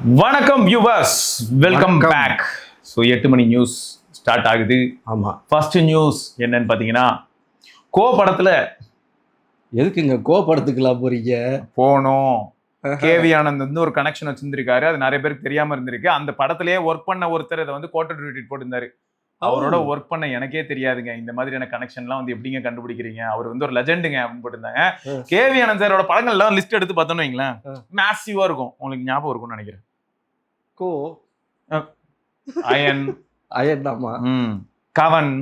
வணக்கம் viewers, welcome back. So 8 மணி news start ஆகுது. ஆமா, ஃபர்ஸ்ட் நியூஸ் என்னன்னு பார்த்தீங்கன்னா, கோ படத்துல எதுக்குங்க கோபடத்துக்குலாம் போறீங்க? போனோம். கேவி ஆனந்த் வந்து ஒரு கனெக்ஷன் வச்சிருந்திருக்காரு. அது நிறைய பேருக்கு தெரியாம இருந்திருக்கு. அந்த படத்திலேயே ஒர்க் பண்ண ஒருத்தர் இதை வந்து கோட்டட் ட்வீட் போட்டிருந்தாரு. அவரோட ஒர்க் பண்ண எனக்கே தெரியாதுங்க, இந்த மாதிரியான கனெக்ஷன்லாம் வந்து எப்படிங்க கண்டுபிடிக்கிறீங்க, அவர் வந்து ஒரு லெஜெண்டுங்க அப்படின்னு போட்டிருந்தாங்க. கேவி ஆனந்த் சாரோட படங்கள்லாம் லிஸ்ட் எடுத்து பார்த்தோன்னு வைங்களேன், மேசிவா இருக்கும். உங்களுக்கு ஞாபகம் இருக்கும்னு நினைக்கிறேன். கோ அயன், அயன்டாமா, கவன்.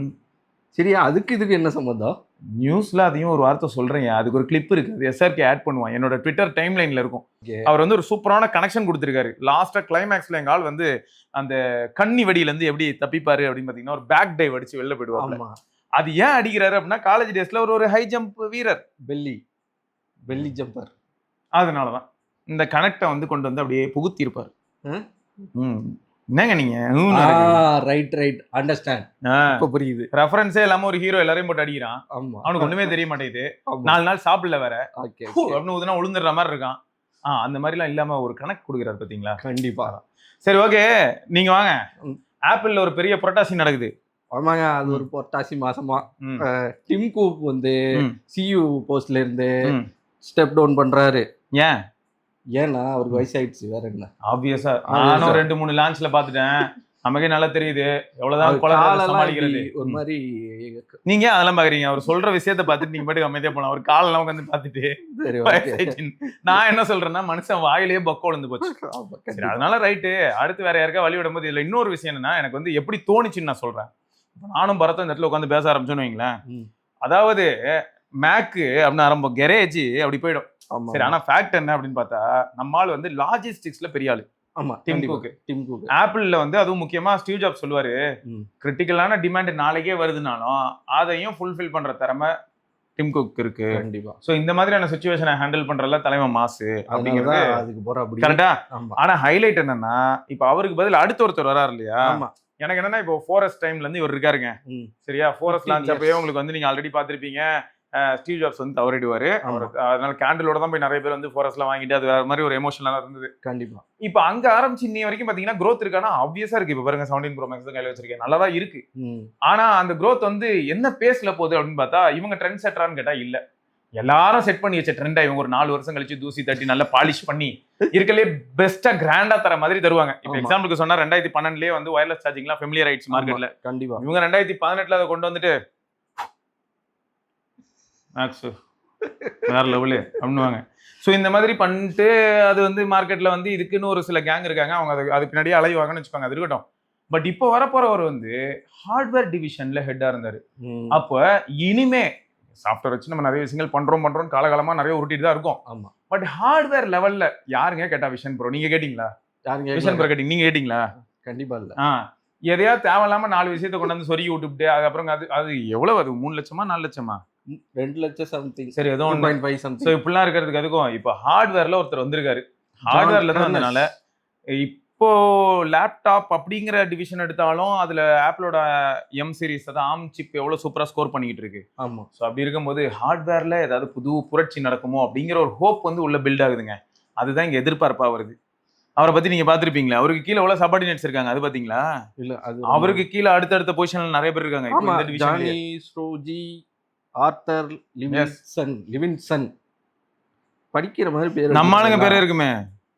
சரியா? அதுக்கு இதுக்கு என்ன சம்பந்தம்? நியூஸ்ல அதையும் ஒரு வார்த்தை சொல்றேன். அதுக்கு ஒரு கிளிப் இருக்கு, அது எஸ்ஆர்கே ஆட் பண்ணுவான். என்னோட ட்விட்டர் டைம் லைன்ல இருக்கும். அவர் வந்து ஒரு சூப்பரான கனெக்ஷன் கொடுத்திருக்காரு. லாஸ்டா கிளைமேக்ஸ்ல எங்க ஆள் வந்து அந்த கண்ணி வெடியில இருந்து எப்படி தப்பிப்பாரு அப்படின்னு பாத்தீங்கன்னா, ஒரு பேக் டைவ் அடிச்சு வெளில போயிடுவாங்க. அது ஏன் அடிக்கிறாரு அப்படின்னா, காலேஜ் டேஸ்ல ஒரு ஹை ஜம்ப் வீரர், பெல்லி ஜம்பர். அதனாலதான் இந்த கனெக்டை வந்து கொண்டு வந்து அப்படியே புகுத்தி இருப்பாரு. என்னங்க நீங்க ரைட் அண்டர்ஸ்டாண்ட். இப்ப புரியுது. ரெஃபரன்ஸே இல்லாம ஒரு ஹீரோ எல்லாரையும் போட்டு அடிக்கிறான். அவனுக்கு ஒண்ணுமே தெரிய மாட்டேங்குது. 4 நாள் சாப்பிடல வேற, அப்படின்னு ஊதுனா உளுந்துற மாதிரி இருக்கான். அந்த மாதிரி எல்லாம் இல்லாம ஒரு கனெக்ட் கொடுக்குறாரு பாத்தீங்களா? கண்டிப்பா. சரி, ஓகே, நீங்க வாங்க. ஆப்பிள்ல ஒரு பெரிய புரட்டாசி நடக்குது. ஆமாங்க, அது ஒரு புரட்டாசி மாசமா. டிம் குக் வந்து சியூ போஸ்ட்ல இருந்து ஸ்டெப் டவுன் பண்றாரு. ஏன்னா அவருக்கு வயசாயிடுச்சு, வேற என்ன? ஆப்வியஸா நானும் 2-3 லான்ச்ல பாத்துட்டேன். நமக்கே நல்லா தெரியுது எவ்வளவுதான் குழந்தை சமாளிக்கிறது. ஒரு மாதிரி நீங்க அதெல்லாம் பாக்குறீங்க, அவர் சொல்ற விஷயத்த பார்த்துட்டு நீங்க பாட்டுக்கு அமைதியா போலாம். அவர் காலெல்லாம் உட்காந்து பாத்துட்டு நான் என்ன சொல்றேன்னா, மனுஷன் வாயிலேயே பக்கம் விழுந்து போச்சு. சரி, அதனால ரைட்டு. அடுத்து வேற யாருக்கா வழி விடும் போது, இதுல இன்னொரு விஷயம் என்னன்னா, எனக்கு வந்து எப்படி தோணுச்சுன்னு நான் சொல்றேன். நானும் பரத்தும் இந்த இடத்துல உட்காந்து பேச ஆரம்பிச்சோன்னு வைங்களேன், அதாவது மேக்கு அப்படின்னு ஆரம்பம், கெரேஜ் அப்படி போயிடும். சரி, ஆனா ஃபேக்ட் என்ன அப்படின்னு பார்த்தா, நம்மால் வந்து லாஜிஸ்டிக்ஸ்ல பெரிய ஆளு. ஆமா, டிம் குக். ஆப்பிள்ல வந்து அதுவும் முக்கியமா ஸ்டீவ் ஜாப்ஸ் சொல்லுவாரு, கிரிட்டிக்கலான டிமாண்ட் நாளைக்கே வருதுனாலும் அதையும் ஃபுல்ஃபில் பண்ற திறமை டிம் குக் இருக்கு. சோ இந்த மாதிரியான சிச்சுவேஷனை ஹேண்டில் பண்றதுல தலைமை மாசு அப்படிங்கிறது அதுக்கு போற அப்படி கரெக்டா. ஆனா ஹைலைட் என்னன்னா, இப்ப அவருக்கு பதில் அடுத்த ஒருத்தர் வராரு இல்லையா? எனக்கு என்னன்னா, இப்போ ஃபாரஸ்ட் டைம்ல இருந்து இவர் இருக்காருங்க. சரியா? ஃபாரஸ்ட் லான்ச் அப்பயே உங்களுக்கு வந்து நீங்க ஆல்ரெடி பாத்திருப்பீங்க, ஸ்டீவ் ஜாப்ஸ் வந்து தவறிடுவாரு. அதனால கேண்டிலோட தான் போய் நிறைய பேர் வந்து ஃபாரஸ்ட்லாம் வாங்கிட்டு அது வேற மாதிரி ஒரு எமோஷனலா இருந்தது. கண்டிப்பா. இப்ப அங்க ஆரம்பிச்சு இன்னி வரைக்கும் பாத்தீங்கன்னா growth இருக்கானா? ஆப்வியஸா இருக்கு. இப்ப பாருங்க 17 Pro Max தான் கையில வச்சிருக்கேன், நல்லாதான் இருக்கு. ஆனா அந்த growth வந்து என்ன பேஸ்ல போகுது அப்படின்னு பார்த்தா, இவங்க ட்ரெண்ட் செட்டரான்னு கேட்டா இல்ல. எல்லாரும் செட் பண்ணி வச்ச ட்ரெண்டா இவங்க ஒரு 4 வருஷம் கழிச்சு தூசி தட்டி நல்லா பாலிஷ் பண்ணி இருக்கலே பெஸ்டா கிராண்டா தர மாதிரி தருவாங்க. இப்ப எக்ஸாம்பிளுக்கு சொன்னா 2012லயே வந்து வயர்லெஸ் சார்ஜிங்லாம் ஃபெமிலியர் ஆயிடுச்சு மார்க்கெட்ல. கண்டிப்பா. இவங்க 2018ல அதை கொண்டு வந்துட்டு மேக்ஸ் வேற லெவலு அப்படின்னுவாங்க. ஸோ இந்த மாதிரி பண்ணிட்டு அது வந்து மார்க்கெட்ல வந்து இதுக்குன்னு ஒரு சில கேங் இருக்காங்க, அவங்க அது பின்னாடியே அலைவாங்கன்னு வச்சுக்கோங்க. அது இருக்கட்டும். பட் இப்போ வரப்போறவர் வந்து ஹார்ட்வேர் டிவிஷன்ல ஹெட்டா இருந்தாரு. அப்போ இனிமே சாஃப்ட்வேர் வச்சு நம்ம நிறைய விஷயங்கள் பண்றோம் காலகாலமா நிறைய உருட்டிட்டு தான் இருக்கும். பட் ஹார்ட்வேர் லெவல்ல யாருங்க கேட்டா விஷன் ப்ரோ? நீங்க கேட்டீங்களா? விஷன் ப்ரோ கேட்டீங்க, நீங்க கேட்டீங்களா? கண்டிப்பா இல்ல. எதையாவது தேவையில்லாம 4 விஷயத்த கொண்டு வந்து சொருகி விட்டுவிட்டு அதுக்கப்புறம் அது எவ்வளவு, அது 3 லட்சமா 4 லட்சமா 2 லட்சம் சம்திங். சரி, ஏதோ 1.5 சம்திங். ஸோ இப்படிலாம் இருக்கிறதுக்கு அதுக்கும் இப்போ ஹார்ட்வேர்ல ஒருத்தர் வந்திருக்காரு. ஹார்ட்வேர்ல தான் வந்தனால இப்போ லேப்டாப் அப்படிங்கிற டிவிஷன் எடுத்தாலும் அதுல ஆப்பிளோட எம் சீரிஸ், அதான் ஆம் சிப் எவ்வளவு சூப்பரா ஸ்கோர் பண்ணிக்கிட்டு இருக்கு. ஆமா. ஸோ அப்படி இருக்கும்போது ஹார்ட்வேர்ல ஏதாவது புது புரட்சி நடக்குமோ அப்படிங்கிற ஒரு ஹோப் வந்து உள்ள பில்ட் ஆகுதுங்க. அதுதான் இங்க எதிர்பார்ப்பா வருது. அவரை பத்தி நீங்க பாத்திருப்பீங்களா? அவருக்கு கீழே எவ்வளவு சபார்டினேட்ஸ் இருக்காங்க, அது பாத்தீங்களா? இல்ல, அது அவருக்கு கீழே அடுத்தடுத்த பொசிஷன்ல நிறைய பேர் இருக்காங்க. இப்போ இந்த டிவிஷன்ல ஜானி ஸ்ரோஜி, ஆர்தர் லிவின்சன் படிக்கிற மாதிரி பேர். நம்மாளுங்க பேரே இருக்குமே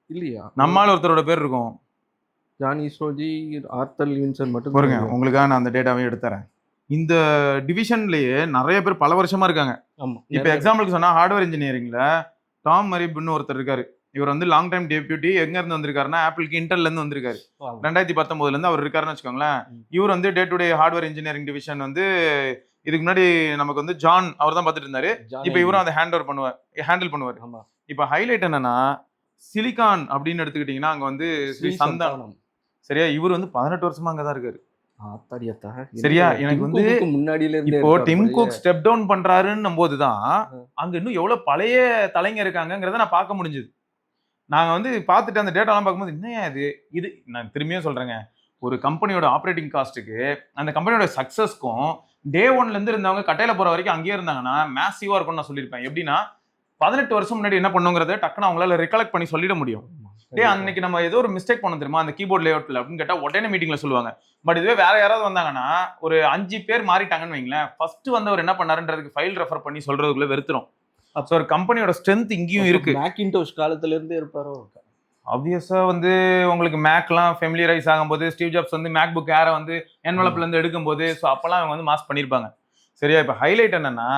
இல்லையா? நம்மால ஒருத்தரோட பேர் இருக்கும். ஜானி ஸ்ரோஜி, ஆர்தர் லிவின்சன் மட்டும் பாருங்க, உங்களுக்காக நான் அந்த டேட்டாவையும் எடுத்துறேன். இந்த டிவிஷன்லயே நிறைய பேர் பல வருஷமா இருக்காங்க. இப்ப எக்ஸாம்பிளுக்கு சொன்னா ஹார்ட்வேர் இன்ஜினியரிங்ல டாம் மரிப்னு ஒருத்தர் இருக்காரு. இவர் வந்து லாங் டைம் டெபியூட்டி. எங்க இருந்து வந்திருக்காருன்னா, ஆப்பிளுக்கு இன்டெல்ல இருந்து வந்திருக்காரு. 2019ல இருந்து அவர் இருக்காருன்னு வச்சுக்கோங்களேன். இவர் வந்து day to day hardware engineering division வந்து இதுக்கு முன்னாடி நமக்கு வந்து ஜான் அவர் தான் பார்த்துட்டு இருந்தாரு. இப்ப இவரும் அதை ஹேண்டில் பண்ணுவார். இப்ப ஹைலைட் என்னன்னா, சிலிகான் அப்படின்னு எடுத்துக்கிட்டீங்கன்னா அங்க வந்து ஸ்ரீ சந்தானம். சரியா? இவர் வந்து 18 வருஷமா அங்கதான் இருக்காரு. சரியா? எனக்கு வந்து இப்போ டிம் குக் ஸ்டெப் டவுன் பண்றாருன்னும் போதுதான் அங்க இன்னும் எவ்வளவு பழைய தலைங்க இருக்காங்கிறத நான் பார்க்க முடிஞ்சது. நாங்க வந்து பார்த்துட்டு அந்த டேட்டாலாம் பார்க்கும்போது, என்னையா இது நான் திரும்பியும் சொல்றேங்க, ஒரு கம்பெனியோட ஆப்ரேட்டிங் காஸ்ட்டுக்கு அந்த கம்பெனியோட சக்சஸ்க்கும் டே 1ல இருந்து இருந்தவங்க கட்டையில போற வரைக்கும் அங்கேயே இருந்தாங்கன்னா மேசிவா இருக்கும்னு நான் சொல்லியிருப்பேன். எப்படின்னா 18 வருஷம் முன்னாடி என்ன பண்ணுங்கிறத டக்குன்னு அவங்களால ரிகலெக்ட் பண்ணி சொல்லிட முடியும். அன்னைக்கு நம்ம ஏதோ ஒரு மிஸ்டேக் பண்ண தெரியுமா அந்த கீபோர்ட் லேஅவுட்ல அப்படின்னு கேட்டா உடனே மீட்டிங்ல சொல்லுவாங்க. பட் இதுவே வேற யாராவது வந்தாங்கன்னா ஒரு 5 பேர் மாறிட்டாங்கன்னு வைங்களேன், ஃபர்ஸ்ட் வந்தவர் என்ன பண்ணாருன்றதுக்கு ஃபைல் ரெஃபர் பண்ணி சொல்றதுக்குள்ள வெறுத்துரும். அப்போ ஒரு கம்பெனியோட ஸ்ட்ரென்த் இங்கேயும் இருக்கு. மேக்கின்டோஷ் காலத்துல இருந்தே இருப்பாரோ. ஆப்வியஸா வந்து உங்களுக்கு மேக்லாம் ஃபெமிலியரைஸ் ஆகும்போது ஸ்டீவ் ஜாப்ஸ் வந்து மேக் புக் ஏரை வந்து என்வலப்ல இருந்து எடுக்கும்போது ஸோ அப்பெல்லாம் அவங்க வந்து மாஸ் பண்ணியிருப்பாங்க. சரியா? இப்போ ஹைலைட் என்னன்னா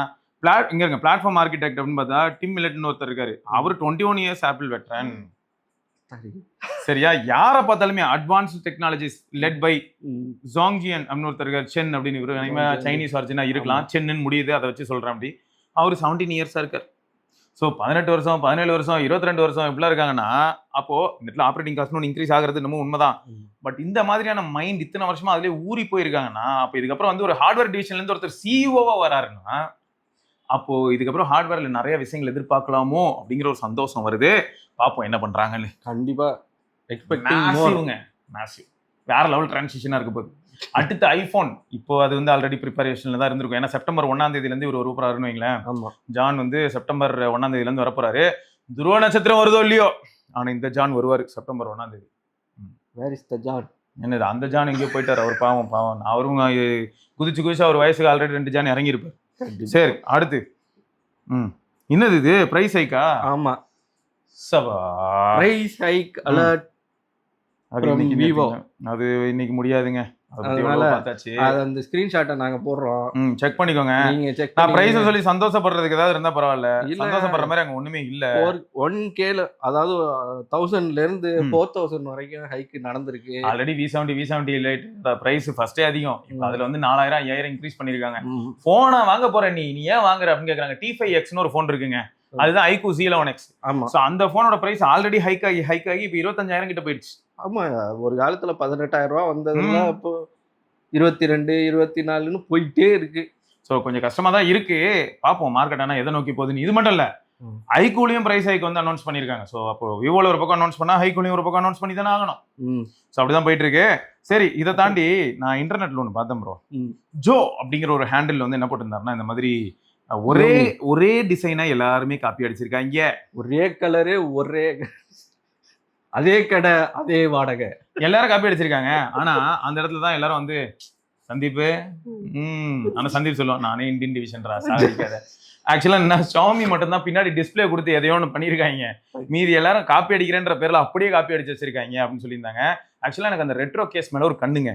இங்க இருங்க பிளாட்ஃபார்ம் ஆர்கிடெக்ட் அப்படின்னு பார்த்தா டிம் மில்லட்னு ஒருத்தர் இருக்காரு. அவர் 21 இயர்ஸ் ஆப்பிள் வெட்டரன். சரியா? யாரை பார்த்தாலுமே அட்வான்ஸ்ட் டெக்னாலஜிஸ் லெட் பை ஜாங்ஜியன் அப்படின்னு ஒருத்தர் இருக்காரு. சென் அப்படின்னு இவரு சைனீஸ் ஆர்ஜினா இருக்கலாம், சென்னு முடியுது, அதை வச்சு சொல்றேன். அப்படி அவர் 17 இயர்ஸா இருக்காரு. ஸோ 18 வருஷம் 17 வருஷம் 22 வருஷம் இப்படிலாம் இருக்காங்கன்னா அப்போ இந்த இடத்துல ஆப்ரேட்டிங் காஸ்ட் ஒன்று இன்க்ரீஸ் ஆகிறது நம்ம உண்மைதான். பட் இந்த மாதிரியான மைண்ட் இத்தனை வருஷமா அதுலேயே ஊறி போயிருக்காங்கன்னா அப்போ இதுக்கப்புறம் வந்து ஒரு ஹார்ட்வேர் டிவிஷன்ல இருந்து ஒருத்தர் சிஇஓவா வராருன்னா அப்போ இதுக்கப்புறம் ஹார்ட்வேர்ல நிறைய விஷயங்கள் எதிர்பார்க்கலாமோ அப்படிங்கிற ஒரு சந்தோஷம் வருது. பார்ப்போம் என்ன பண்றாங்கன்னு. கண்டிப்பா மேசிவ் வேற லெவல் டிரான்சிஷனா இருக்க போகுது. அடுத்த ஐபோன் இப்போ அது வந்து ஆல்ரெடி ப்ரிப்பரேஷன்ல தான் இருந்திருக்கும். ஏன்னா செப்டம்பர் 1ஆம் தேதியிலேருந்து இவர் வரப்போறாருன்னு வைங்களேன். ஜான் வந்து செப்டம்பர் 1ஆம் தேதியிலேருந்து வரப்போறாரு. துருவ நட்சத்திரம் வருதோ இல்லையோ ஆனா இந்த ஜான் வருவாரு செப்டம்பர் 1ஆம் தேதி. Where is the John? என்னது அந்த ஜான் எங்கேயோ போயிட்டாரு. அவர் பாவம் அவரும் குதிச்சு அவர் வயசுக்கு ஆல்ரெடி 2 ஜான் இறங்கியிருப்பார். சரி அடுத்து என்னது இது பிரைஸ் ஹைக்கா? ஆமா சவா பிரைஸ் ஹைக் அலர்ட் அது இன்னைக்கு முடியாதுங்க. அந்த ஸ்கிரீன்ஷாட்டை நாங்க போடுறோம், செக் பண்ணிக்கோங்க. நான் பிரைஸ் சொல்லி சந்தோஷப்படுறதுக்கு ஏதாவது இருந்தா பரவாயில்ல, சந்தோஷப்படுற மாதிரி அங்க ஒண்ணுமே இல்ல. 1K அதாவது 1000ல இருந்து 4000 வரைக்கும் ஹைக் நடந்திருக்கு. ஆல்ரெடி V70 லைட் பிரைஸ் ஃபர்ஸ்டே அதிகம். இப்போ அதுல வந்து 4000 5000 இன்க்ரீஸ் பண்ணிருக்காங்க. போனா வாங்க போற நீ ஏன் வாங்குற அப்படின்னு கேக்குறாங்க. T5Xன்னு ஒரு போன் இருக்குங்க, அதுதான் iQOO Z11X. ஆமா, சோ அந்த போனோட பிரைஸ் ஆல்ரெடி ஹைக் ஆகி இப்போ 25000 கிட்ட போயிடுச்சு. ஆமா, ஒரு காலத்துல 18000 ரூபாய் வந்ததுலாம் இப்போ 22 24ன்னு போயிட்டே இருக்கு. ஸோ கொஞ்சம் கஷ்டமா தான் இருக்கு. பார்ப்போம் மார்க்கெட் ஆனால் எதை நோக்கி போகுதுன்னு. இது மட்டும் இல்ல, ஐக்கூலையும் பிரைஸ் ஹைக் வந்து அனௌன்ஸ் பண்ணியிருக்காங்க. ஸோ அப்போ விவோல ஒரு பக்கம் அனௌன்ஸ் பண்ணா ஐக்கூலையும் ஒரு பக்கம் அனௌன்ஸ் பண்ணி தானே ஆகணும். ஸோ அப்படிதான் போயிட்டு இருக்கு. சரி, இதை தாண்டி நான் இன்டர்நெட்ல ஒன்று பார்த்தேன் ப்ரோ. ஜோ அப்படிங்கிற ஒரு ஹேண்டில் வந்து என்ன போட்டிருந்தாருன்னா இந்த மாதிரி ஒரே டிசைனா எல்லாருமே காப்பி அடிச்சிருக்காங்க. ஒரே கலரு, ஒரே அதே கடை, அதே வாடகை, எல்லாரும் காப்பி அடிச்சிருக்காங்க. ஆனா அந்த இடத்துல தான் எல்லாரும் வந்து சந்தீப் ஆனா சந்தீப் சொல்லுவான் நானே இந்தியன் டிவிஷன்ரா சாதிக்காத. ஆக்சுவலா என்ன ஷாமி மட்டும் தான் பின்னாடி டிஸ்பிளே கொடுத்து எதையோ ஒன்று பண்ணியிருக்காங்க. மீதி எல்லாரும் காப்பி அடிக்கிறேன்ற பேர்ல அப்படியே காப்பி அடிச்சு வச்சிருக்காங்க அப்படின்னு சொல்லியிருந்தாங்க. ஆக்சுவலா எனக்கு அந்த ரெட்ரோ கேஸ் மேல ஒரு கண்ணுங்க.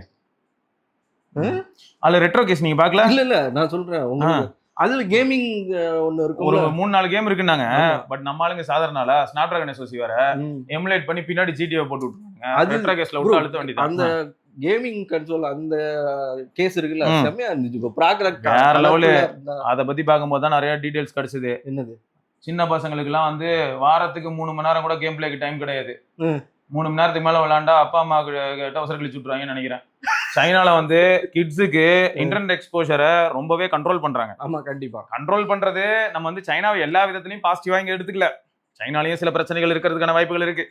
அதுல ரெட்ரோ கேஸ் நீங்க பாக்கல? இல்ல நான் சொல்றேன், அதுல கேமிங் ஒன்னு இருக்கு, ஒரு 3-4 கேம் இருக்குன்னாங்க. பட் நம்ம ஆளுங்க சாதாரண ஸ்னாப் டிராகன் SoC வேற எமுலேட் பண்ணி பின்னாடி GTA போட்டு விட்டுருக்காங்க. அது ரெட்ரோ கேஸ்ல விட்டு அழுத்த வேண்டியது. அந்த கேமிங் கன்சோல் அந்த கேஸ் இருக்குல்ல, செமையா இருந்துச்சு. இப்போ ப்ராக்ரஸ் வேற லெவல். அத பத்தி பாக்கும்போது தான் நிறைய டீடைல்ஸ் கிடைச்சது. என்னது, சின்ன பசங்களுக்கு எல்லாம் வந்து வாரத்துக்கு 3 மணி நேரம் கூட கேம் பிளேக்கு டைம் கிடையாது. 3 மணி நேரத்துக்கு மேல விளையாண்டா அப்பா அம்மா அவசரம் கழிச்சு விட்டுருவாங்கன்னு நினைக்கிறேன். சைனால வந்து கிட்ஸுக்கு இன்டர்நெட் எக்ஸ்போஷரை ரொம்பவே கண்ட்ரோல் பண்றாங்க. ஆமா, கண்டிப்பா கண்ட்ரோல் பண்றது. நம்ம வந்து சைனாவை எல்லா விதத்திலையும் பாசிட்டிவா இங்க எடுத்துக்கல. சைனாலயும் சில பிரச்சனைகள் இருக்கிறதுக்கான வாய்ப்புகள் இருக்கு.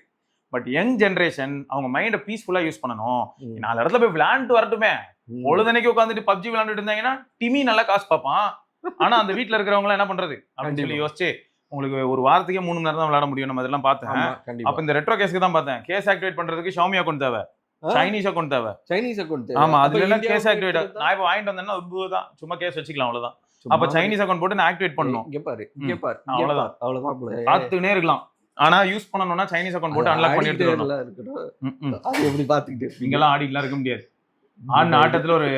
பட் யங் ஜென்ரேஷன் அவங்க மைண்டை பீஸ்ஃபுல்லா யூஸ் பண்ணணும். 4 இடத்துல போய் விளையாண்டு வரட்டுமே. பொழுதனைக்கு உட்காந்துட்டு PUBG விளையாண்டுட்டு இருந்தாங்கன்னா டிமி நல்லா காசு பார்ப்பான். ஆனா அந்த வீட்டுல இருக்கிறவங்க என்ன பண்றது அப்படின்னு சொல்லி யோசிச்சு உங்களுக்கு ஒரு வாரத்துக்கே 3 மணி நேரம் தான் விளையாட முடியும். நம்ம இதெல்லாம் பார்த்தேன். அப்ப இந்த ரெட்ரோ கேஸ்க்கு தான் பார்த்தேன். கேஸ் ஆக்டிவேட் பண்றதுக்கு ஷாமி அக்கௌண்ட் தேவை, சைனீஸ் அக்கௌண்ட் தேவை. சைனீஸ் அக்கௌண்ட் ஆமா, அதுல எல்லாம் கேஸ் ஆக்டிவேட். நான் இப்ப வாங்கிட்டு வந்தேன்னா தான் சும்மா கேஸ் வச்சுக்கலாம், அவ்வளவுதான். அப்ப சைனீஸ் அக்கௌண்ட் போட்டு நான் ஆக்டிவேட் பண்ணணும். இங்க பாரு அவ்வளவுதான் பார்த்துக்கிட்டே இருக்கலாம். ஆனா யூஸ் பண்ணணும்னா சைனீஸ் அக்கௌண்ட் போட்டு அன்லாக் பண்ணி எடுத்துக்கணும். அது எப்படி பாத்துக்கிட்டு இங்கெல்லாம் ஆடிட்டுலாம் இருக்க முடியாது. ஆட்டத்துல ஒரு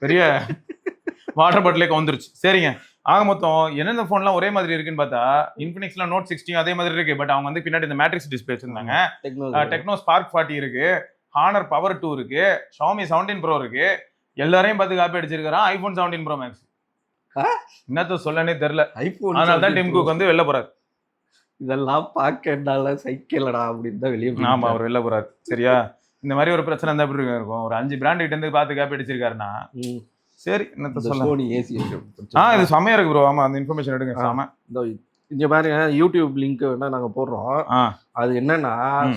பெரிய வாட்டர் பாட்டிலே வந்துருச்சு. சரிங்க, ஆக மொத்தம் என்னென்ன போன்லாம் ஒரே மாதிரி இருக்குன்னு பார்த்தா இன்ஃபினிக்ஸ்ல Note 60 அதே மாதிரி இருக்கு. பட் அவங்க வந்து பின்னாடி இந்த மேட்ரிக்ஸ் டிஸ்பிளே வச்சிருந்தாங்க. டெக்னோ ஸ்பார்க் 40 இருக்கு, ஹானர் பவர் 2 இருக்கு, ஷாமி 17 Pro இருக்கு. எல்லாரையும் பார்த்து காப்பி அடிச்சிருக்கான் iPhone 17 Pro Max. என்னத்த சொல்லனே தெரியல. அதனால தான் டிம் குக் வந்து வெளில போறாரு. இதெல்லாம் பார்க்கனால சைக்கிளடா அப்படின்னு தான் வெளியே. ஆமா, அவர் வெளில போறாரு. சரியா, இந்த மாதிரி ஒரு பிரச்சனை இருந்தா எப்படி இருக்கும்? ஒரு 5 பிராண்ட் கிட்ட இருந்து பார்த்து காப்பி அடிச்சிருக்காருன்னா சரி, என்னத்த சொல்ல. சோனி ஏசி இது செமையா இருக்கு ப்ரோ. ஆமா, அந்த இன்ஃபர்மேஷன் எடுங்க. ஆமா, இங்க பாருங்க, யூடியூப் லிங்க் வேணா நாங்க போடுறோம். அது என்னன்னா,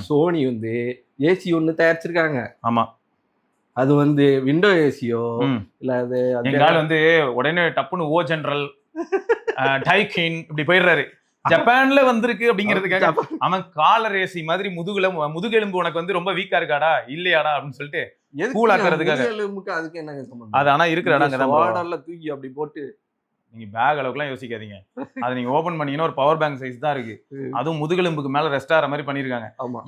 சோனி வந்து ஏசி ஒண்ணு தயாரிச்சிருக்காங்க. ஆமா, அது வந்து விண்டோ ஏசியோ இல்ல அது எங்கால வந்து உடனே டப்புன்னு ஓ ஜெனரல் டைக்கின் இப்படி போயிடுறாரு. ஜப்பான்ல வந்திருக்கு அப்படிங்கிறதுக்காக அவன் காலர் ஏசி மாதிரி முதுகெலும்பு உனக்கு வந்து ரொம்ப வீக்கா இருக்காடா இல்லையாடா அப்படின்னு சொல்லிட்டு கூல் ஆக்குறதுக்காக. அதுக்கு என்ன சம்பந்தம்? அது ஆனா இருக்கிற இடம் தூக்கி அப்படி போட்டு நீங்க பேக் அளவுக்குலாம் யோசிக்காதீங்க. அதை நீங்க ஓபன் பண்ணீங்கன்னா ஒரு பவர் பேங்க் சைஸ் தான் இருக்கு. அதுவும் முதுகெலும்புக்கு மேல ரெஸ்ட் ஆகிற மாதிரி பண்ணிருக்காங்க.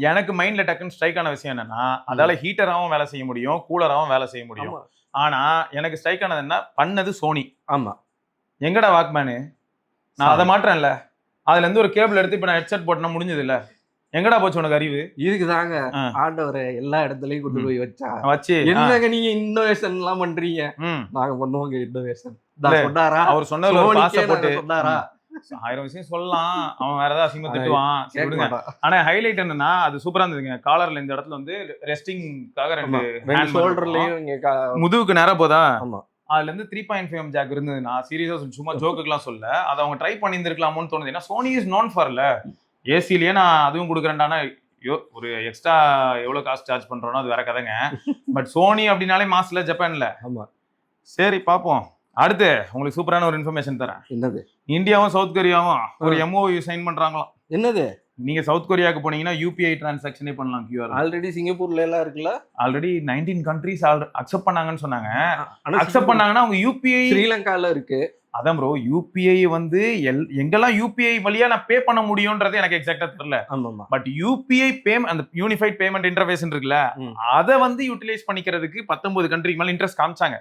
எனக்கு மைண்ட்ல டக்குன்னு ஸ்ட்ரைக் ஆன விஷயம் என்னன்னா, அதால ஹீட்டராகவும் வேலை செய்ய முடியும், கூலராகவும் வேலை செய்ய முடியும். ஆனா எனக்கு ஸ்ட்ரைக் ஆனது என்ன, பண்ணது சோனி. ஆமா, எங்கடா வாக்மேனு? நான் அதை மாற்றேன்ல, அதுல இருந்து ஒரு கேபிள் எடுத்து இப்ப நான் ஹெட்செட் போட்டேன்னா முடிஞ்சது இல்ல. எங்கடா போச்சு உனக்கு அறிவு? இதுக்குதாங்க ஆண்டவரை எல்லா இடத்துலயும் கொண்டு போய் வச்சு என்னங்க நீங்க இன்னோவேஷன் எல்லாம் பண்றீங்க, நாங்க பண்ணுவோங்க இன்னோவேஷன். அவர் சொன்னாரா 1000 விஷயம் சொல்லலாம், அவன் வேற ஏதாவது அசிங்கமா திட்டுவான். ஆனா ஹைலைட் என்னன்னா, அது சூப்பரா இருந்ததுங்க. காலர்ல இந்த இடத்துல வந்து ரெஸ்டிங்காக ரெண்டு ஷோல்டர்லயும் முதுகுக்கு நேரா போதா. அதுல இருந்து 3.5 ஜாக் இருந்ததுன்னா சீரியஸா சும்மா ஜோக்குக்கெல்லாம் சொல்ல, அதை அவங்க ட்ரை பண்ணியிருந்திருக்கலாமோன்னு தோணுது. ஏன்னா சோனி இஸ் நோன் ஃபார்ல ஏசிலேயே நான் அதுவும் கொடுக்குறேன்டானா ஒரு எக்ஸ்ட்ரா எவ்வளவு காசு சார்ஜ் பண்றோனோ அது வேற கதைங்க. பட் சோனி அப்படின்னாலே மாஸ்ல ஜப்பான்ல. ஆமா, சரி பாப்போம். அடுத்து உங்களுக்கு சூப்பரான ஒரு இன்ஃபர்மேஷன் தரேன். என்னது? இந்தியாவும் சவுத் கொரியாவும் ஒரு MOU சைன் பண்றாங்களாம். என்னது? நீங்க சவுத் கொரியாவுக்கு போனீங்கன்னா UPI டிரான்சாக்ஷனே பண்ணலாம். QR ஆல்ரெடி சிங்கப்பூர்ல எல்லாம் இருக்குல்ல. ஆல்ரெடி 19 கண்ட்ரீஸ் அக்செப்ட் பண்ணாங்கன்னு சொன்னாங்க. அக்செப்ட் பண்ணாங்கன்னா அவங்க UPI ஸ்ரீலங்கால இருக்கு. அதான் ப்ரோ, UPI வந்து எங்கெல்லாம் UPI வழியா நான் பே பண்ண முடியும்ன்றது எனக்கு எக்ஸாக்டா தெரியல. பட் UPI அந்த யூனிஃபைட் பேமெண்ட் இன்டர்ஃபேஸ் இருக்குல்ல, அதை வந்து யூட்டிலைஸ் பண்ணிக்கிறதுக்கு 19 கண்ட்ரிக்கு மேல இன்ட்ரெஸ்ட் காமிச்சாங்க.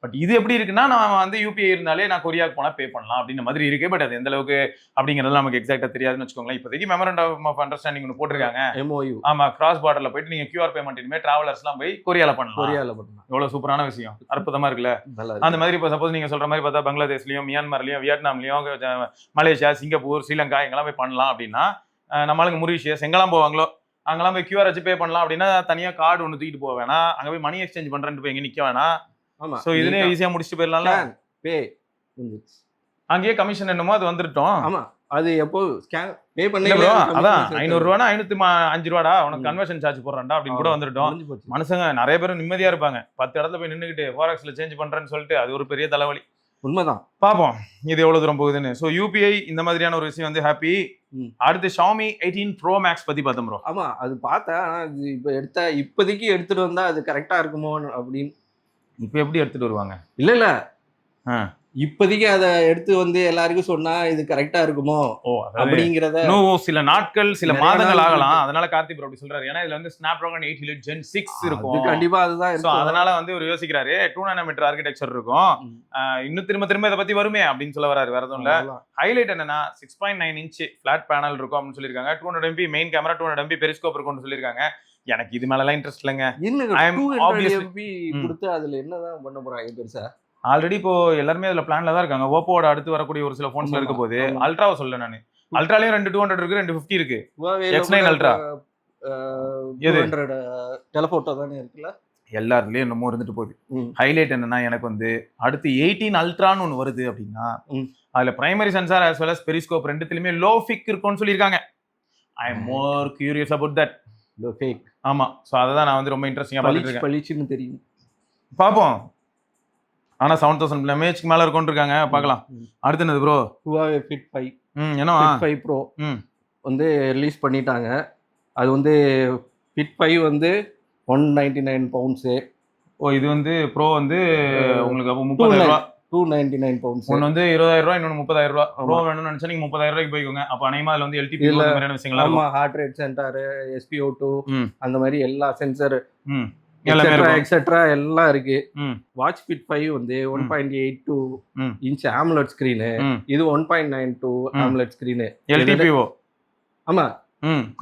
பட் இது எப்படி இருக்குன்னா, நான் வந்து UPI இருந்தாலே நான் கொரியாவுக்கு போனா பே பண்ணலாம் அப்படின்ற மாதிரி இருக்கு. பட் அது எந்த அளவுக்கு அப்படிங்கிறது நமக்கு எக்ஸாக்டா தெரியாதுன்னு வச்சுக்கோங்களேன். இப்போதைக்கு மெமரண்டம் ஆஃப் அண்டர்ஸ்டாண்டிங் ஒன்று போட்டிருக்காங்க, MOU. ஆமா, கிராஸ் பார்டர்ல போயிட்டு நீங்க QR பேமெண்ட் இனிமே டிராவலர்ஸ் எல்லாம் போய் கொரியால பண்ணலாம். எவ்வளவு சூப்பரான விஷயம், அற்புதமா இருக்குல்ல. அந்த மாதிரி இப்போ சப்போஸ் நீங்க சொல்ற மாதிரி பார்த்தா பங்களாதேஷ்லயும், மியான்மர்லயும், வியட்நாம்லயும், மலேசியா, சிங்கப்பூர், ஸ்ரீலங்கா எங்கெல்லாம் போய் பண்ணலாம் அப்படின்னா, நம்மளுக்கு மொரீஷியஸ் எங்கெல்லாம் போவாங்களோ அங்கெல்லாம் போய் QR வச்சு பே பண்ணலாம். அப்படின்னா தனியா கார்டு ஒன்று தூக்கிட்டு போக வேணாம், அங்க போய் மணி எக்ஸ்சேஞ்ச் பண்றேன்னு போய் எங்க நிக்க வேணாம். சோ இதுலயே ஈஸியா முடிச்சிட்டு போயிடலாம்ல. அங்கேயே கமிஷன் என்னமோ அது வந்துட்டோம். ஆமா, அது எப்போ ஸ்கேன் பே பண்ணீங்க அதான் 500 ரூபானா 505 ரூபாடா உனக்கு கன்வர்ஷன் சார்ஜ் போடுறேன்டா அப்படின்னு கூட வந்துட்டோம். மனுஷங்க நிறைய பேர் நிம்மதியா இருப்பாங்க. 10 இடத்துல போய் நின்னுக்கிட்டு ஃபாரெக்ஸ்ல சேஞ்ச் பண்றேன்னு சொல்லிட்டு அது ஒரு பெரிய தலைவலி. உண்மைதான். பாப்போம் இது எவ்வளவு தூரம் போகுதுன்னு. சோ UPI இந்த மாதிரியான ஒரு விஷயம் வந்து ஹாப்பி. அடுத்து Xiaomi 18 Pro Max பத்தி பார்த்தோம் ப்ரோ. ஆமா, அது பார்த்தேன். இப்ப இப்போதைக்கு எடுத்துட்டு வந்தா அது கரெக்டா இருக்குமோ அப்படின்னு. இப்ப எப்படி எடுத்துட்டு வருவாங்க? இல்ல இப்போதைக்கு அதை எடுத்து வந்து எல்லாருக்கும் சொன்னா இது கரெக்டா இருக்குமோ அப்படிங்கறத சில நாட்கள் சில மாதங்கள் ஆகலாம். அதனால கார்த்தி ப்ரோ அப்படி சொல்றாரு. ஏன்னா இதுல வந்து Snapdragon 8 Gen 6 இருக்கும். கண்டிப்பா அதுதான் இருக்கும். அதனால வந்து ஒரு யோசிக்கிறாரு 2 nm ஆர்கிடெக்சர் இருக்கும். இன்னும் திரும்ப இதை பத்தி வருமே அப்படின்னு சொல்ல வராரு. வேற எதுவும் இல்ல. ஹைலைட் என்னன்னா 6.9 இன்ச் பிளாட் பேனல் இருக்கும் அப்படின்னு சொல்லியிருக்காங்க. 200 MP main camera, 200 MP periscope இருக்கும்னு சொல்லியிருக்காங்க. எனக்கு இது மேல எல்லாம் இன்ட்ரெஸ்ட் இல்லைங்க. கொடுத்து அதுல என்னதான் பண்ண போறாங்க பெருசா? ஆல்ரெடி இப்போ எல்லாருமே அதுல பிளான்ல தான் இருக்காங்க. ஓப்போட அடுத்து வரக்கூடிய ஒரு சில போன்ஸ்ல இருக்க போது அல்ட்ராவை சொல்ல நானு. அல்ட்ராலயும் 200 இருக்கு, 250 இருக்கு. X9 அல்ட்ரா 200 டெலபோட்டோ தானே இருக்குல்ல. எல்லாருலயும் என்னமோ இருந்துட்டு போகுது. ஹைலைட் என்னன்னா, எனக்கு வந்து அடுத்து 18 அல்ட்ரான்னு ஒன்று வருது அப்படின்னா அதுல primary sensor as well as periscope ரெண்டுத்திலுமே லோ ஃபிக் இருக்கும்னு சொல்லியிருக்காங்க. I am more curious about that. Low ஃபிக். ஆமா, சோ அததான் நான் வந்து ரொம்ப இன்ட்ரெஸ்டிங்கா பார்த்துட்டு இருக்கேன். பளிச்சுன்னு தெரியும், பாப்போம். ஆனா 7000 mAh மேல இருக்கும்னு இருக்காங்க, பார்க்கலாம். அடுத்து என்னது ப்ரோ? Huawei Fit 5. என்னவா? Fit 5 Pro வந்து ரிலீஸ் பண்ணிட்டாங்க. அது வந்து Fit 5 வந்து 199 pounds. ஓ, இது வந்து ப்ரோ வந்து உங்களுக்கு 30,000 ரூபாய். 299 pounds. ஒன்னு வந்து 20,000 ரூபாய், இன்னொன்னு 30,000 ரூபாய். ப்ரோ வேணும்னு நினைச்சா நீங்க 30,000 ரூபாய்க்கு போய்க்கோங்க. அப்ப அநேகமா அதுல வந்து LTP இந்த மாதிரியான விஷயங்கள் இருக்கும். ஆமா, ஹார்ட் ரேட் சென்சார், SpO2 அந்த மாதிரி எல்லா சென்சார் எக்ஸெட்ரா எல்லாம் இருக்கு. வாட்ச் ஃபிட் 5 வந்து 1.82 இன்ச் AMOLED ஸ்கிரீன். இது 1.92 AMOLED ஸ்கிரீன். LTPO. ஆமா,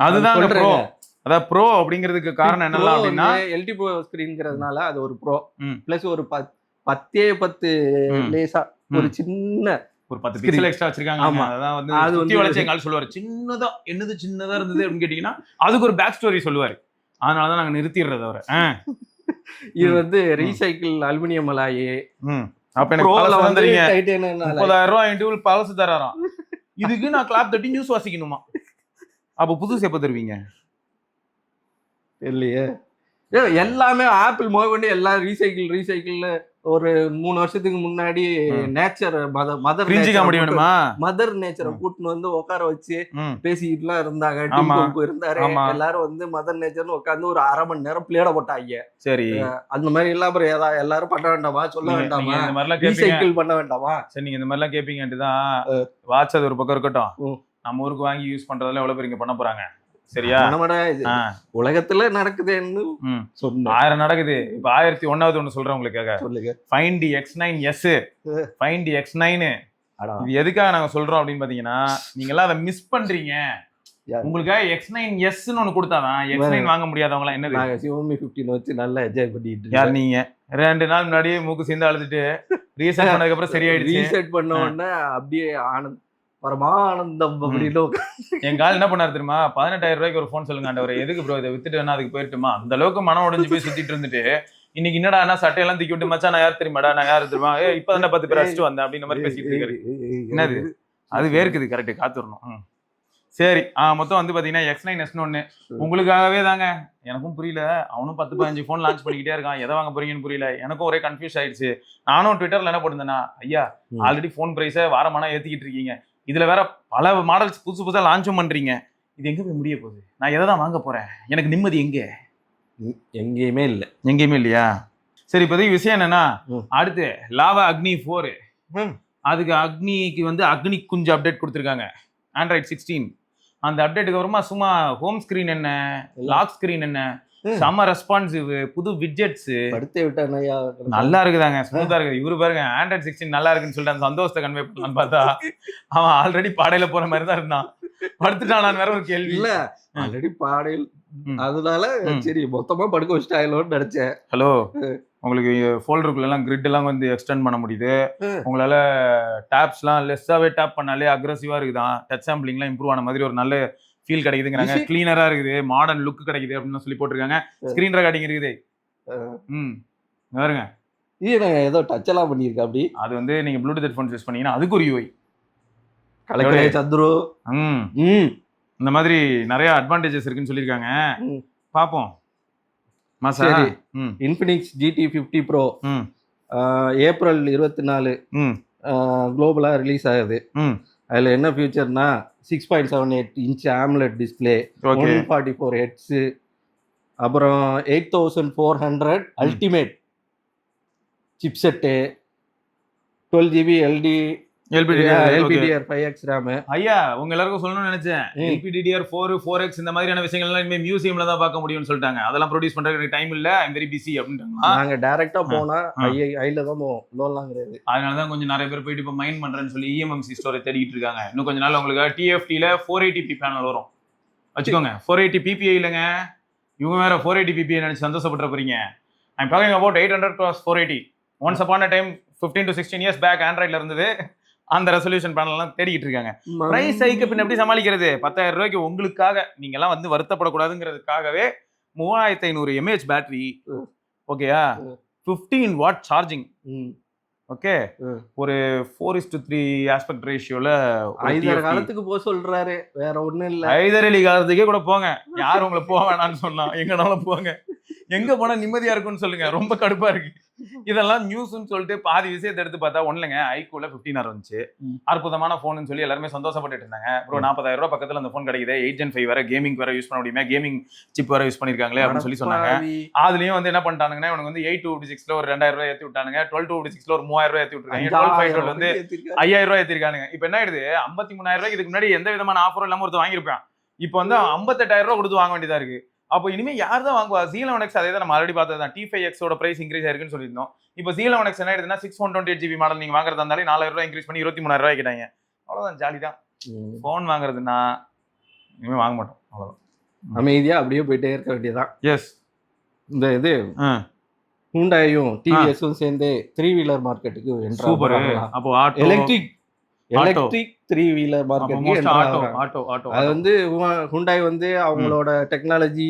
அதுதான் ப்ரோ. அத ப்ரோ அப்படிங்கிறதுக்கு காரணம் என்னலாம் அப்படின்னா LTPO ஸ்கிரீன்ங்கிறதுனால அது ஒரு ப்ரோ. பிளஸ் ஒரு 10 லேசா ஒரு சின்ன ஒரு 10 பிக்சல் எக்ஸ்ட்ரா வச்சிருக்காங்க. அதான் வந்து சுத்தி வளைச்சு எங்கால சொல்லுவாரு, சின்னதா என்னது சின்னதா இருந்தது அப்படின்னு கேட்டீங்கன்னா அதுக்கு ஒரு பேக் ஸ்டோரி சொல்லுவாரு. அதனாலதான் நாங்க நிறுத்திடுறது அவரை. இது வந்து ரீசைக்கிள் அலுமினியம் அலாய். அப்ப எனக்கு 30,000 ரூபாய் இன்டிவிஜுவல் பழசு தராராம். இதுக்கு நான் கிளாப் தட்டி நியூஸ் வாசிக்கணுமா? அப்ப புதுசு எப்ப தருவீங்க? இல்லையே, எல்லாமே ஆப்பிள் முதல் கொண்டு எல்லாம் ரீசைக்கிள் ஒரு 3 வருஷத்துக்கு முன்னாடி நேச்சர் மதர் புரிஞ்சிக்க முடியுமா? மதர் நேச்சரை கூட்டின்னு வந்து உட்கார வச்சு பேசிக்கிட்டுலாம் இருந்தாங்க. இருந்தாரு. எல்லாரும் வந்து மதர் நேச்சர்னு உட்காந்து ஒரு 1/2 மணி நேரம் பிளேட போட்டாங்க. சரி, அந்த மாதிரி எல்லாம் அப்புறம் எல்லாரும் பண்ண வேண்டாமா? சொல்ல வேண்டாமா? இந்த மாதிரிலாம் ரீசைக்கிள் பண்ண வேண்டாமா? சரி, நீங்க இந்த மாதிரிலாம் கேப்பீங்கன்ட்டுதான் வாட்ச் அது ஒரு பக்கம் இருக்கட்டும். நம்ம ஊருக்கு வாங்கி யூஸ் பண்றதுல எவ்வளவு பேர் இங்க பண்ண போறாங்க? சரியா? உலகத்துல நடக்குதுன்னு சொன்ன 1000 நடக்குது. இப்ப 1001வது ஒண்ணு சொல்றேன் உங்களுக்காக. சொல்லுங்க. Find X9S, find X9. இது எதுக்காக நாங்க சொல்றோம் அப்படின்னு பாத்தீங்கன்னா, நீங்க எல்லாம் அதை மிஸ் பண்றீங்க. உங்களுக்காக X9Sன்னு ஒண்ணு கொடுத்தாதான் X9 வாங்க முடியாதவங்க எல்லாம் என்னது? Xiaomi 15 வச்சு நல்லா என்ஜாய் பண்ணிட்டு. யார் நீங்க? 2 நாள் முன்னாடி மூக்கு சேர்ந்து அழுதுட்டு ரீசெட் பண்ணதுக்கு அப்புறம் சரியாயிடுச்சு. ரீசெட் பண்ண உடனே அப்படியே பரமானந்தம் அப்படின்னு எங்க ஆள் என்ன பண்ணாரு தெரியுமா? 18000 ரூபாய்க்கு ஒரு போன் சொல்லுங்க ஆண்டவரே. எதுக்கு ப்ரோ இதை வித்துட்டு வேணா அதுக்கு போயிட்டுமா? அந்த அளவுக்கு மனம் உடைஞ்சு போய் சுத்திட்டு இருந்துட்டு இன்னைக்கு என்னடா சட்டையெல்லாம் தூக்கி விட்டு மச்சான் நான் யார் தெரியுமாடா, நான் யாரு தெரியுமா, இப்பதான் 10 பேர் அடிச்சுட்டு வந்தேன் அப்படின்ற மாதிரி பேசிட்டு இருக்காரு. என்னது அது வேர்க்குது. கரெக்ட், காத்துடணும். சரி, மொத்தம் வந்து பாத்தீங்கன்னா X9Sன்னு ஒண்ணு உங்களுக்காகவே தாங்க. எனக்கும் புரியல. அவனும் 10-15 போன் லான்ச் பண்ணிக்கிட்டே இருக்கான். எதை வாங்க போறீங்கன்னு புரியல. எனக்கும் ஒரே கன்ஃபியூஸ் ஆயிடுச்சு. நானும் ட்விட்டர்ல என்ன போட்டிருந்தேன்னா, ஐயா ஆல்ரெடி போன் பிரைஸை வாரமானா ஏத்திக்கிட்டு இருக்கீங்க, இதுல வேற பல மாடல்ஸ் புதுசு புதுசா லான்ச்சும் பண்றீங்க. இது எங்க போய் முடிய போகுது? நான் எதை தான் வாங்க போறேன்? எனக்கு நிம்மதி எங்க? எங்கேயுமே இல்லை. எங்கேயுமே இல்லையா? சரி, இப்போதைக்கு விஷயம் என்னன்னா, அடுத்து லாவா அக்னி 4 அதுக்கு அக்னிக்கு வந்து அக்னி குஞ்சு அப்டேட் கொடுத்துருக்காங்க. Android 16 அந்த அப்டேட்டுக்கு அப்புறமா சும்மா ஹோம் ஸ்கிரீன் என்ன, லாக் ஸ்கிரீன் என்ன, செம ரெஸ்பான்சிவ், புது விட்ஜெட்ஸ் நல்லா இருக்குதாங்க, ஸ்மூத்தா இருக்குது. இவரு பாருங்க Android 16 நல்லா இருக்குன்னு சொல்லிட்டு அந்த சந்தோஷத்தை கன்வே பண்ணலான்னு பார்த்தா அவன் ஆல்ரெடி பாடையில போற மாதிரி தான் இருந்தான். படுத்துட்டான். வேற ஒரு கேள்வி இல்ல, ஆல்ரெடி பாடையில், அதனால சரி மொத்தமா படுக்க வச்சுட்டாங்களோன்னு நினைச்சேன். ஹலோ, உங்களுக்கு ஃபோல்டருக்குள்ள எல்லாம் கிரிட் எல்லாம் வந்து எக்ஸ்டெண்ட் பண்ண முடியுது. உங்களால டேப்ஸ்லாம் லெஸ்ஸாவே டேப் பண்ணாலே அக்ரெசிவா இருக்குதான். டச் சாம்பிளிங்லாம் இம்ப்ரூவ் ஆன மாதிரி ஒரு நல்ல ஃபீல் கிடைக்குதுங்கிறாங்க. கிளீனரா இருக்குது, மாடர்ன் லுக் கிடைக்குது அப்படின்னு சொல்லி போட்டிருக்காங்க. ஸ்கிரீன் ரெக்கார்டிங் இருக்குது. பாருங்க, ஏதோ டச் எல்லாம் பண்ணிருக்கா அப்படி. அது வந்து நீங்க ப்ளூடூத் ஹெட்ஃபோன்ஸ் யூஸ் பண்ணீங்கன்னா அதுக்கு ஒரு UI கலக்கலே சந்துரு. இந்த மாதிரி நிறைய அட்வான்டேஜஸ் இருக்குன்னு சொல்லியிருக்காங்க. பாப்போம். சரி, Infinix GT 50 Pro ஏப்ரல் 24 குளோபலா ரிலீஸ் ஆகுது. அதுல என்ன ஃபியூச்சர்னா 6.78 இன்ச் AMOLED டிஸ்பிளே, 144 ஹெர்ட்ஸ், அப்புறம் 8400 ultimate chipset, 12GB LPDDR5X RAM. ஐயா, உங்க எல்லாருக்கும் சொல்லணும்னு நினைச்சேன். LPDDR4, 4X இந்த மாதிரியான விஷயங்கள் எல்லாம் இனிமே மியூசியம்ல தான் பார்க்க முடியும்னு சொல்லிட்டாங்க. அதெல்லாம் ப்ரொடியூஸ் பண்றதுக்கு டைம் இல்ல, ஐ அம் வெரி பிஸி அப்படின்ட்டாங்க. நாங்க டைரக்டா போனா ஐல தான் போவோம், லோன்லாம் கிடையாது. அதனால தான் கொஞ்சம் நிறைய பேர் போயிட்டு இப்போ மைண்ட் பண்றேன்னு சொல்லி EMMC ஸ்டோரை தேடிட்டு இருக்காங்க. இன்னும் கொஞ்ச நாள் உங்களுக்கு TFT-ல 480p பேனல் வரும் வச்சுக்கோங்க. 480 PPI இல்லைங்க, இவங்க வேற 480 PPI நினைச்சு சந்தோஷப்பட்டு போறீங்க. I am talking about 800 × 480. Once upon a time 15 to 16 years back ஆண்ட்ராய்ட்ல இருந்தது. அந்த ரெசல்யூஷன் பேனல்லாம் தேடிக்கிட்டு இருக்காங்க. பிரைஸ் ஹைக்கு பின்ன எப்படி சமாளிக்கிறது? 10,000 ரூபாய்க்கு உங்களுக்காக நீங்க எல்லாம் வந்து வருத்தப்படக்கூடாதுங்கிறதுக்காகவே 3500 mAh பேட்டரி, ஓகேயா, 15 வாட் சார்ஜிங், ஓகே, ஒரு 4:3 ஆஸ்பெக்ட் ரேஷியோல ஐதர் காலத்துக்கு போக சொல்றாரு, வேற ஒண்ணும் இல்ல. ஐதர் அலி காலத்துக்கே கூட போங்க, யார் உங்களை போக வேணாம்னு சொன்னா? எங்கனாலும் போங்க, எங்க போனா நிம்மதியா இருக்கும்னு சொல்லுங்க. ரொம்ப கடுப்பா இருக்கு. இதெல்லாம் நியூஸ்ன்னு சொல்லிட்டு பாதி விஷயத்தை எடுத்து பார்த்தா ஒண்ணுங்க, ஐக்கூல 15R வந்துச்சு, அற்புதமான போன் சொல்லி எல்லாருமே சந்தோஷப்பட்டு இருந்தாங்க. அப்புறம் 40,000 ரூபாய் பக்கத்துல அந்த போன் கிடைக்குது, 8 Gen 5 வேற, கேமிங் வேற யூஸ் பண்ண முடியுமா, கேமிங் சிப் வேற யூஸ் பண்ணிருக்காங்களே அப்படின்னு சொல்லி சொன்னாங்க. அதுலயும் வந்து என்ன பண்ணிட்டானுங்கன்னா, இவனுக்கு வந்து 8/256ல ஒரு 2000 ரூபாய் ஏத்தி விட்டானுங்க, 12/256ல ஒரு 3000 ரூபாய் ஏத்தி விட்டுருக்காங்க, 12/512 வந்து 5000 ரூபாய் ஏத்திருக்கானுங்க. இப்ப என்ன ஆயிடுது, 53,000 ரூபாய்க்கு இதுக்கு முன்னாடி எந்த விதமான ஆஃபரும் இல்லாம ஒருத்தர் வாங்கியிருப்பான், இப்ப வந்து 58,000 ரூபாய் கொடுத்து வாங்க வேண்டியதா இருக்கு. அப்போ இனிமே யார் தான் வாங்குவா? Z11X அதே தான் நம்ம ஆல்ரெடி பார்த்தது தான். T5X ஓட பிரைஸ் இன்க்ரீஸ் ஆயிருக்குன்னு சொல்லியிருந்தோம். இப்போ Z11X என்ன ஆயிடுதுன்னா 628GB மாடல் நீங்க வாங்குறதா இருந்தாலே 4000 ரூபாய் இன்க்ரீஸ் பண்ணி 23,000 ரூபாய் கேட்டாங்க. அவ்வளவுதான், ஜாலி தான். போன் வாங்குறதுன்னா இனிமே வாங்க மாட்டோம், அவ்வளவுதான். அமைதியா அப்படியே போயிட்டே இருக்க வேண்டியதான். எஸ், இந்த இது ஹூண்டாயும் டிவிஎஸும் சேர்ந்து 3 வீலர் மார்க்கெட்டுக்கு சூப்பர். அப்போ ஆட்டோ எலக்ட்ரிக் 3 வீலர் மார்க்கெட்டுக்கு ஆட்டோ. அது வந்து ஹூண்டாய் வந்து அவங்களோட டெக்னாலஜி,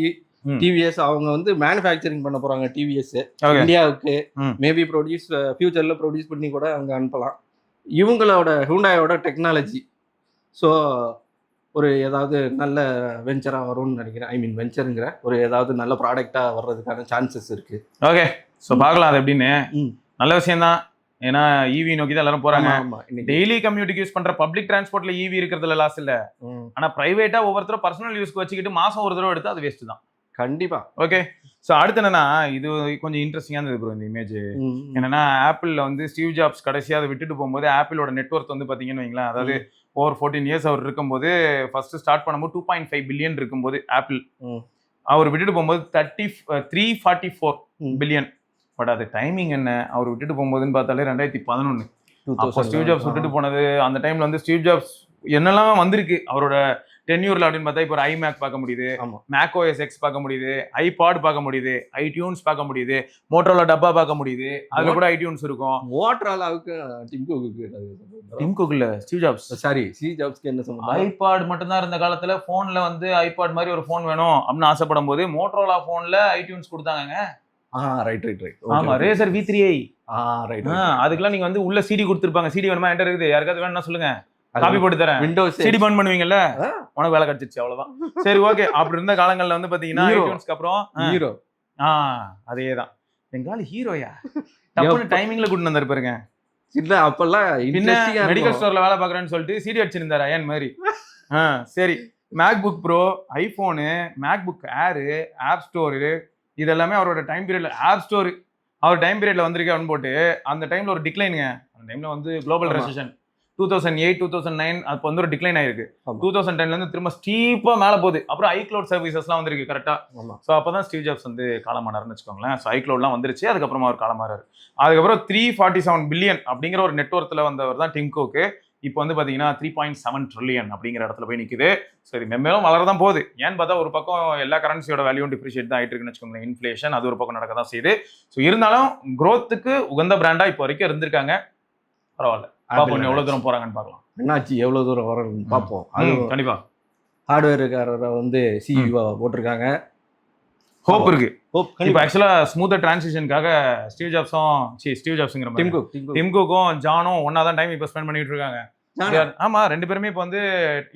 டிவிஎஸ் அவங்க வந்து மேனுஃபேக்சரிங் பண்ண போறாங்க. டிவிஎஸ் இந்தியாவுக்கு மேபி ஃபியூச்சர்ல ப்ரொடியூஸ் பண்ணி கூட அங்க அனுப்பலாம். இவங்களோட ஹூண்டாயோட டெக்னாலஜி ஸோ ஒரு ஏதாவது நல்ல வெஞ்சரா வரும்னு நினைக்கிறேன். ஐ மீன் வெஞ்சருங்கிற ஒரு ஏதாவது நல்ல ப்ராடக்டா வர்றதுக்கான சான்சஸ் இருக்கு. ஓகே, ஸோ பார்க்கலாம் அது எப்படின்னு. நல்ல விஷயம் தான். ஏன்னா ஈவி நோக்கி தான் எல்லாரும் போறாங்க. இன்னைக்கு டெய்லி கம்யூனிட்டிக்கு யூஸ் பண்ற பப்ளிக் டிரான்ஸ்போர்ட்ல ஈவி இருக்கிறதுல லாஸ் இல்ல. ஆனா பிரைவேட்டா ஒவ்வொருத்தரும் பர்சனல் யூஸ்க்கு வச்சுக்கிட்டு மாசம் ஒரு தடவை எடுத்து அது வேஸ்ட் தான். கண்டிப்பா. ஓகே. ஸோ அடுத்து என்னன்னா, இது கொஞ்சம் இன்ட்ரெஸ்டிங்கா இருந்தது ப்ரோ இந்த இமேஜ். என்னன்னா ஆப்பிள்ல வந்து ஸ்டீவ் ஜாப்ஸ் கடைசியா அதை விட்டுட்டு போகும்போது ஆப்பிளோட நெட்வொர்க் வந்து பாத்தீங்கன்னு வைங்களேன், அதாவது ஓவர் 14 இயர்ஸ் அவர் இருக்கும்போது ஃபர்ஸ்ட் ஸ்டார்ட் பண்ணும்போது 2.5 பில்லியன் இருக்கும்போது ஆப்பிள், அவர் விட்டுட்டு போகும்போது 344 பில்லியன். பட் அது டைமிங் என்ன, அவர் விட்டுட்டு போகும்போதுன்னு பார்த்தாலே 2011. அப்போ ஸ்டீவ் ஜாப்ஸ் விட்டுட்டு போனது அந்த டைம்ல வந்து ஸ்டீவ் ஜாப்ஸ் என்னெல்லாம் வந்திருக்கு அவரோட டென்யூர்ல அப்படின்னு பார்த்தா இப்போ ஒரு ஐமேக் பார்க்க முடியுது, மேக் ஓஎஸ் எக்ஸ் பார்க்க முடியுது, ஐபாட் பார்க்க முடியுது, ஐடியூன்ஸ் பார்க்க முடியுது, மோட்டரோலா டப்பா பார்க்க முடியுது, அதுல கூட ஐடியூன்ஸ் இருக்கும். மோட்டரோலாவுக்கு டிம் குக் இல்ல ஸ்டீவ் ஜாப்ஸ். சாரி, ஸ்டீவ் ஜாப்ஸ்க்கு என்ன சம்பந்தம்? ஐபாட் மட்டும் தான் இருந்த காலத்துல போன்ல வந்து ஐபாட் மாதிரி ஒரு போன் வேணும் அப்படின்னு ஆசைப்படும் போது மோட்டரோலா போன்ல ஐடியூன்ஸ் கொடுத்தாங்க. ரைட். ஆமா, ரேசர் V3i. ரைட். அதுக்கெல்லாம் நீங்க வந்து உள்ள சிடி கொடுத்துருப்பாங்க. சிடி வேணுமா என்கிட்ட இருக்குது, யாருக்காவது வேணும்னா சொல்லுங்க, காப்பி போட்டு தரேன். விண்டோஸ் சிடி பர்ன் பண்ணுவீங்கல்ல, உனக்கு வேலை கிடைச்சிச்சு அவ்வளவுதான். சரி ஓகே. அப்படி இருந்த காலங்கள்ல வந்து பாத்தீங்கன்னா ஐடியூன்ஸ்க்கு அப்புறம் ஹீரோ. அதேதான் எங்கால ஹீரோயா டப்புனு டைமிங்ல கூட்டு வந்தாரு பாருங்க. இல்ல அப்பெல்லாம் மெடிக்கல் ஸ்டோர்ல வேலை பாக்குறேன்னு சொல்லிட்டு சிடி அடிச்சிருந்தாரு அயன் மாதிரி. சரி, MacBook Pro, iPhone, MacBook Air, App Store, இது எல்லாமே அவரோட டைம் பீரியட்ல ஆப் ஸ்டோர் அவர் டைம் பீரியட்ல வந்திருக்கு அப்படின்னு போட்டு அந்த டைம்ல ஒரு டிக்ளைனுங்க. அந்த டைம்ல வந்து குளோபல் ரெசிஷன் 2008 2009 அப்போ வந்து ஒரு டிக்ளைன் ஆயிருக்கு. 2010ல இருந்து திரும்ப ஸ்டீப்பா மேல போகுது. அப்புறம் ஐக்ளவுட் சர்வீசஸ்லாம் வந்திருக்கு கரெக்டா. ஸோ அப்பதான் ஸ்டீவ் ஜாப்ஸ் வந்து காலமானார்னு வச்சுக்கோங்களேன். ஸோ ஐக்ளவுட்லாம் வந்துருச்சு, அதுக்கப்புறமா அவர் காலமாறாரு. அதுக்கப்புறம் 347 பில்லியன் அப்படிங்கிற ஒரு நெட்வொர்க்ல வந்தவர் தான் டிம் குக். இப்போ வந்து பாத்தீங்கன்னா 3.7 ட்ரில்லியன் அப்படிங்கிற இடத்துல போய் நிக்குது. சரி, மென்மேலும் வளரதான் போகுது. ஏன்னு பார்த்தா ஒரு பக்கம் எல்லா கரன்சியோட வேல்யூவும் டிப்ரிஷியேட் தான் ஆயிட்டு இருக்குன்னு வச்சுக்கோங்களேன். இன்ஃபிளேஷன் அது ஒரு பக்கம் நடக்க தான் செய்யுது. ஸோ இருந்தாலும் growthக்கு உகந்த பிராண்டா இப்போ வரைக்கும் இருந்திருக்காங்க. பரவாயில்ல, பாப்போம் எவ்வளவு தூரம் போறாங்கன்னு பார்க்கலாம். என்னாச்சு, எவ்வளவு தூரம் வரோம்னு பார்ப்போம். அது கண்டிப்பா ஹார்ட்வேர்காரரை வந்து சிஇஓ போட்டிருக்காங்க. ஹோப் இருக்கு. இப்போ ஆக்சுவலா ஸ்மூத்தர் டிரான்சிஷனுக்காக ஸ்டீவ் ஜாப்ஸ்ங்கிற டிம் குக்கும் ஜானும் ஒன்னா தான் டைம் இப்போ ஸ்பெண்ட் பண்ணிட்டு இருக்காங்க. ஆமா, ரெண்டு பேருமே இப்போ வந்து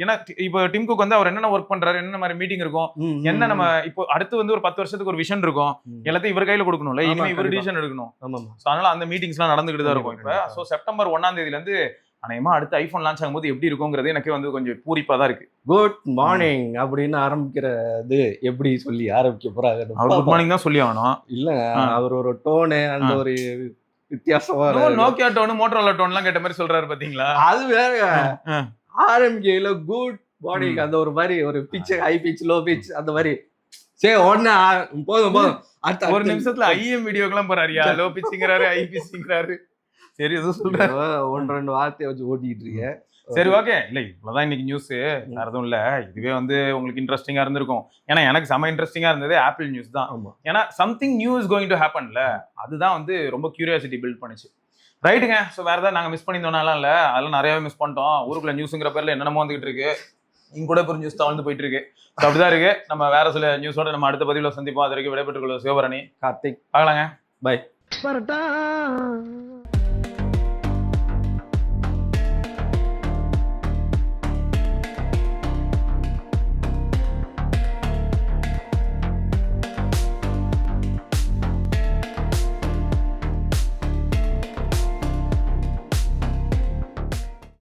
ஏன்னா இப்போ டிம் குக் வந்து அவர் என்னென்ன ஒர்க் பண்றாரு, என்ன மாதிரி மீட்டிங் இருக்கும், என்ன நம்ம இப்போ அடுத்து வந்து ஒரு 10 வருஷத்துக்கு ஒரு விஷன் இருக்கும், எல்லாத்தையும் இவர் கையில கொடுக்கணும்ல, இனிமே இவர் டிசிஷன் எடுக்கணும். அதனால அந்த மீட்டிங்ஸ் எல்லாம் நடந்துகிட்டு தான் இருக்கும். இப்போ ஸோ செப்டம்பர் 1ஆம் தேதியில இருந்து அநேகமா அடுத்த ஐபோன் லான்ச் ஆகும்போது எப்படி இருக்குங்கிறது எனக்கு வந்து கொஞ்சம் பூரிப்பா தான் இருக்கு. குட் மார்னிங் அப்படின்னு ஆரம்பிக்கிறது எப்படி சொல்லி ஆரம்பிக்க போறாங்க? குட் மார்னிங் தான் சொல்லி ஆகணும். இல்ல, அவர் ஒரு டோனு, அந்த ஒரு வித்தியாசமா நோக்கியா டோன், மோட்டரோலா டோன்லாம் கேட்ட மாதிரி சொல்றாரு பாத்தீங்களா? அது வேற. ஆரம்பிக்கையில குட் மார்னிங் அந்த ஒரு மாதிரி ஒரு pitch, high pitch, low pitch, அந்த மாதிரி சரி உடனே போதும் அடுத்த ஒரு நிமிஷத்துல ஐஎம் வீடியோக்கெல்லாம் போறாரியா, லோ பிச்சுங்கிறாரு, ஹை பிச்சுங்கிறாரு. சரி, எதுவும் சொல்றாரு, 1-2 வார்த்தையை வச்சு ஓட்டிட்டு இருக்கேன். சரி ஓகே. இல்ல இவ்வளவுதான் இன்னைக்கு நியூஸ், வேற எதுவும் இல்ல. இதுவே வந்து உங்களுக்கு இன்ட்ரெஸ்டிங்கா இருந்திருக்கும். ஏன்னா எனக்கு செம இன்ட்ரெஸ்டிங்கா இருந்தது ஆப்பிள் நியூஸ் தான். ஏன்னா something new is going to ஹேப்பன்ல, அதுதான் வந்து ரொம்ப கியூரியாசிட்டி பில்ட் பண்ணுச்சு. ரைட்டுங்க. ஸோ வேற ஏதாவது நாங்க மிஸ் பண்ணியிருந்தோம்னாலாம் இல்ல, அதெல்லாம் நிறையவே மிஸ் பண்ணிட்டோம். ஊருக்குள்ள நியூஸுங்கிற பேர்ல என்னென்னமோ வந்துகிட்டு இருக்கு, இங்க கூட ஒரு நியூஸ் தான் வந்து போயிட்டு இருக்கு. அப்படிதான் இருக்கு. நம்ம வேற சில நியூஸோட நம்ம அடுத்த பதிவுல சந்திப்போம். அது வரைக்கும் விடைபெற்றுக் கொள்ளும் சிவபரணி, கார்த்திக். பார்க்கலாங்க. பை.